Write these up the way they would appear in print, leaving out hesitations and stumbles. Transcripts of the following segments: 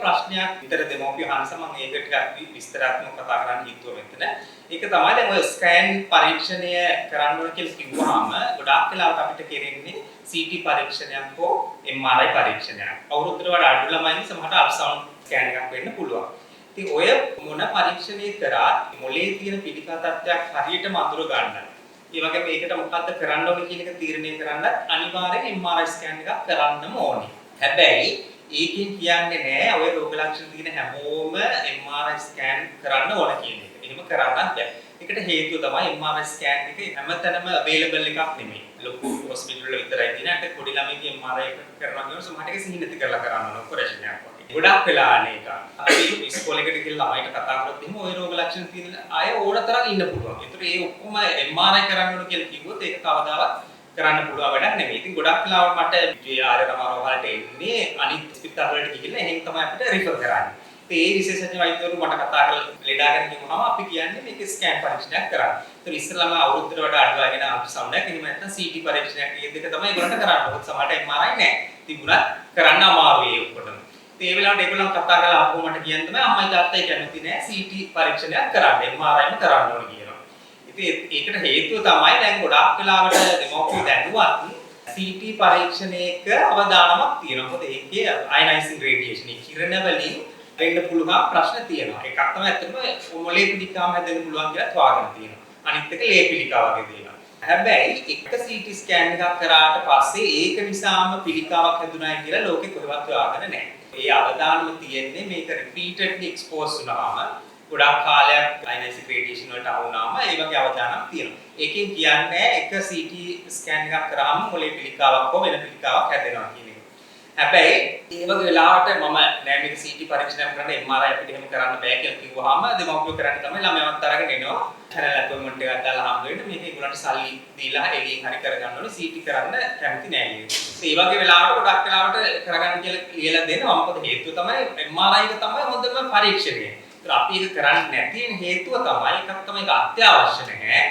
ප්‍රශ්නයක් විතර දෙමෝපිය අහනස මම ඒක ටිකක් විස්තරාත්මකව කතා කරන්න හිතුවා මෙතන. ඒක තමයි දැන් ඔය ස්කෑන් පරීක්ෂණය කරන්න ඕන කියලා කිව්වහම ගොඩාක් වෙලාවට අපිට කෙරෙන්නේ CT පරීක්ෂණයක් හෝ MRI පරීක්ෂණයක්. අවුරුද්දට වඩා අඩු ළමයින් සමහරට අල්ට්‍රාසවුන්ඩ් ස්කෑන් එකක් වෙන්න පුළුවන්. ඉතින් ඔය මොන පරීක්ෂණය කරා මොලේ තියෙන පිළිකා තත්ත්වයක් හරියටම අඳුර ගන්න. ඒ වගේම මේකට මොකද්ද කරන්න ඕනේ කියන එක තීරණය කරන්න අනිවාර්යෙන් MRI ස්කෑන් එකක් කරන්නම ඕනේ. හැබැයි ඒකෙන් කියන්නේ නෑ ඔය රෝග ලක්ෂණ තියෙන හැමෝම MRI ස්කෑන් කරන්න ඕන කියන එක. එහෙම කරන්නත් බෑ. ඒකට හේතුව තමයි MRI ස්කෑන් එක හැමතැනම available එකක් නෙමෙයි. ලොකු හොස්පිටල් වල විතරයි තියෙන. අට පොඩි ළමයිගේ MRI එක කරනවා කියනොත් සමහර එක සිහිනති කරලා කරන්න ඕන ඔපරේෂන් එකක් වගේ. ගොඩක් වෙලා අනේක. අපි ඉස්කෝලේකට ගිහලා ළමයිට කතා කරද්දී එහෙම ওই රෝග ලක්ෂණ තියෙන අය ඕනතරම් ඉන්න පුළුවන්. ඒතර ඒ ඔක්කොම MRI කරන්න ඕන කියලා කිව්වොත් ඒක කවදාවත් කරන්න පුළුවන් වැඩක් නෙමෙයි. ඉතින් ගොඩක් වෙලාවට මට ජේ.ආර්. රමාරෝ වලට එන්නේ අනිත් ස්පිතාල වලට ගිහිල්ලා එහෙන් තමයි අපිට රිෆර් කරන්නේ. ඉතින් ඒ විශේෂඥ වෛද්‍යවරු මට කතා කරලා ලෙඩා ගැන කිව්වම අපි කියන්නේ මේක ස්කෑන් පරීක්ෂණයක් කරන්න. ඉතින් ඉස්සෙල්ලාම අවුරුද්දට වඩා අඩු වයගෙන අල්ට්‍රාසවුන්ඩ් එකක් එහෙම නැත්නම් CT පරීක්ෂණයක් මේ දෙක තමයි ඒගොල්ලන්ට කරන්න. මොකද සමහරට MRI නැහැ. තිබුණත් කරන්න අමාරුයි ඒ ඔක්කොටම. ඉතින් ඒ වෙලාවට ඒගොල්ලන් කතා කරලා ආපහු මට කියන්න තමයි අම්මයි තාත්තයි කැමති නැහැ CT පරීක්ෂණයක් කරන්න. MRIම කරන්න ඕනේ කියනවා. ඒකට හේතුව තමයි දැන් ගොඩාක් වෙලාවට දෙමෝපිය දැනුවත් CT පරීක්ෂණයක අවදානමක් තියෙනවා. මොකද ඒකේ අයනයිසින් රේඩියේෂන් කිරණ වලින් වෙන්න පුළුවන් ප්‍රශ්න තියෙනවා. එකක් තමයි ඇත්තටම මොලේ පිළිකාම හැදෙන්න පුළුවන් කියලා හොයාගෙන තියෙනවා. අනිත් එක ලේ පිළිකා වගේ තියෙනවා. හැබැයි එක CT ස්කෑන් එකක් කරාට පස්සේ ඒක නිසාම පිළිකාවක් හැදුනායි කියලා ලෝකෙ කොහෙවත් හොයාගෙන නැහැ. ඒ අවදානම තියෙන්නේ මේක රිපීටඩ්ලි එක්ස්පෝස් වුණාම ගොඩාක් කාලයක් අයනයිසික් රේඩියේෂන් වලට අහු වුණාම ඒ වගේ අවදානමක් තියෙනවා. ඒකෙන් කියන්නේ එක CT ස්කෑන් එකක් කරාම මොලේ පිළිකාවක් හෝ වෙන පිළිකාවක් හැදෙනවා කියන එක. හැබැයි ඒ වගේ වෙලාවට මම නෑ මේක CT පරීක්ෂණයක් කරන්න MRI අපිට එහෙම කරන්න බෑ කියලා කිව්වහම දෙමව්පියෝ කරන්නේ තමයි ළමයාවත් අරගෙන එනවා. channel appointment එකක් දාලා හම්බ වෙන්න මේක ඒගොල්ලන්ට සල්ලි දීලා එළියෙන් හරි කරගන්න ඕනේ CT කරන්න කැමති නෑ නේද. ඒ වගේ වෙලාවට ගොඩක් වෙලාවට කරගන්න කියලා ලියලා දෙනවා. මොකද හේතුව තමයි MRI එක තමයි හොඳම පරීක්ෂණය. ඒත් අපි ඒක කරන්නේ නැති හේතුව තමයි එකක් තමයි ඒක අත්‍යවශ්‍ය නැහැ.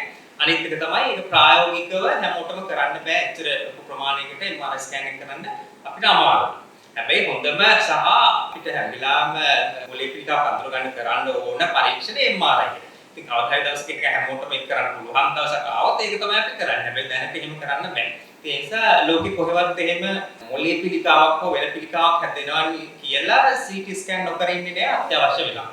අනිත් එක තමයි ඒක ප්‍රායෝගිකව හැමෝටම කරන්න බෑ. ඇත්තට ලොකු ප්‍රමාණයකට MRI ස්කෑන් එක කරන්න අපිට අමාරුයි. හැබැයි හොඳම සහ අපිට හැම වෙලාවෙම මොලේ පිළිකාව අඳුර ගන්න කරන්න ඕන පරීක්ෂණය MRI එක. ඉතින් අවදායි දවසක එක හැමෝටම ඒක කරන්න පුළුවන් දවසක් ආවොත් ඒක තමයි අපි කරන්නේ. හැබැයි දැනට එහෙම කරන්න බෑ. ඒ නිසා ලෝකෙ කොහෙවත් එහෙම මොලේ පිළිකාවක් හෝ වෙන පිළිකාවක් හැදෙනවා කියලා CT ස්කෑන් නොකර ඉන්නේ නෑ අත්‍යවශ්‍ය වෙලා.